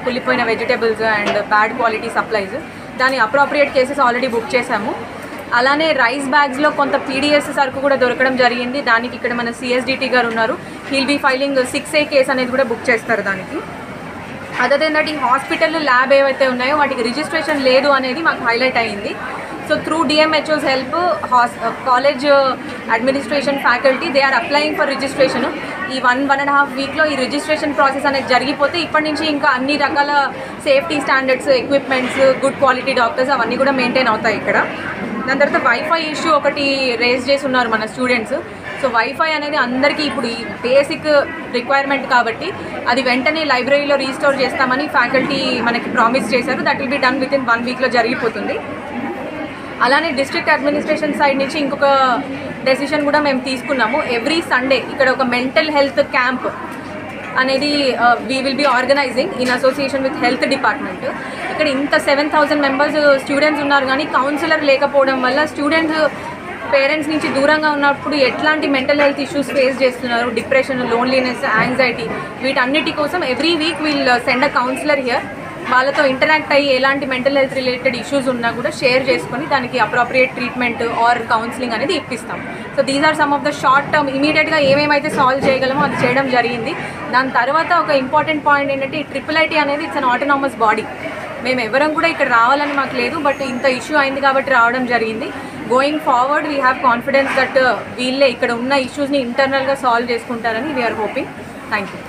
కుళ్ళిపోయిన vegetables and bad quality supplies. దాని appropriate cases already book చేశాము. అలానే రైస్ బ్యాగ్స్లో కొంత పీడిఎస్ సరుకు కూడా దొరకడం జరిగింది. దానికి ఇక్కడ మన సిఎస్డిటీ గారు ఉన్నారు. He'll be filing 6A case అనేది కూడా బుక్ చేస్తారు దానికి. అదర్ దెన్ దట్ ఈ హాస్పిటల్ ల్యాబ్ ఏవైతే ఉన్నాయో వాటికి రిజిస్ట్రేషన్ లేదు అనేది మాకు హైలైట్ అయ్యింది. So through DMHOs help college administration faculty they are applying for registration. ఈ 1.5 వీక్లో ఈ రిజిస్ట్రేషన్ ప్రాసెస్ అనేది జరిగిపోతే ఇప్పటి నుంచి ఇంకా అన్ని రకాల safety standards, equipments, good quality doctors అవన్నీ కూడా మెయింటైన్ అవుతాయి ఇక్కడ. దాని తర్వాత వైఫై ఇష్యూ ఒకటి రేజ్ చేసి ఉన్నారు మన స్టూడెంట్స్. సో వైఫై అనేది అందరికీ ఇప్పుడు ఈ బేసిక్ రిక్వైర్మెంట్ కాబట్టి అది వెంటనే లైబ్రరీలో రీస్టోర్ చేస్తామని ఫ్యాకల్టీ మనకి ప్రామిస్ చేశారు. That will be done with in 1 వీక్లో జరిగిపోతుంది. అలానే డిస్ట్రిక్ట్ అడ్మినిస్ట్రేషన్ సైడ్ నుంచి ఇంకొక డెసిషన్ కూడా మేము తీసుకున్నాము. ఎవ్రీ సండే ఇక్కడ ఒక మెంటల్ హెల్త్ క్యాంప్ అనేది we will be organizing in association with health department. ఇక్కడ ఇంత 7,000 మెంబర్స్ స్టూడెంట్స్ ఉన్నారు కానీ కౌన్సిలర్ లేకపోవడం వల్ల స్టూడెంట్స్ పేరెంట్స్ నుంచి దూరంగా ఉన్నప్పుడు ఎట్లాంటి మెంటల్ హెల్త్ ఇష్యూస్ ఫేస్ చేస్తున్నారు, డిప్రెషన్, లోన్లీనెస్, యాంగ్జైటీ, వీటన్నిటి కోసం every week wheel send a counsellor here. వాళ్ళతో ఇంటరాక్ట్ అయ్యి ఎలాంటి మెంటల్ హెల్త్ రిలేటెడ్ ఇష్యూస్ ఉన్నా కూడా షేర్ చేసుకొని దానికి అప్రోప్రియేట్ ట్రీట్మెంట్ ఆర్ కౌన్సిలింగ్ అనేది ఇప్పిస్తాం. So these are some of the short term ఇమీడియట్గా ఏమేమైతే సాల్వ్ చేయగలమో అది చేయడం జరిగింది. దాని తర్వాత ఒక ఇంపార్టెంట్ పాయింట్ ఏంటంటే ఈ IIIT అనేది ఇట్స్ అన్ ఆటోనామస్ బాడీ. మేము ఎవరం కూడా ఇక్కడ రావాలని మాకు లేదు, బట్ ఇంత ఇష్యూ అయింది కాబట్టి రావడం జరిగింది. Going forward we have confidence that వీళ్ళే ఇక్కడ ఉన్న ఇష్యూస్ని ఇంటర్నల్గా సాల్వ్ చేసుకుంటారని వీఆర్ హోపింగ్. Thank you.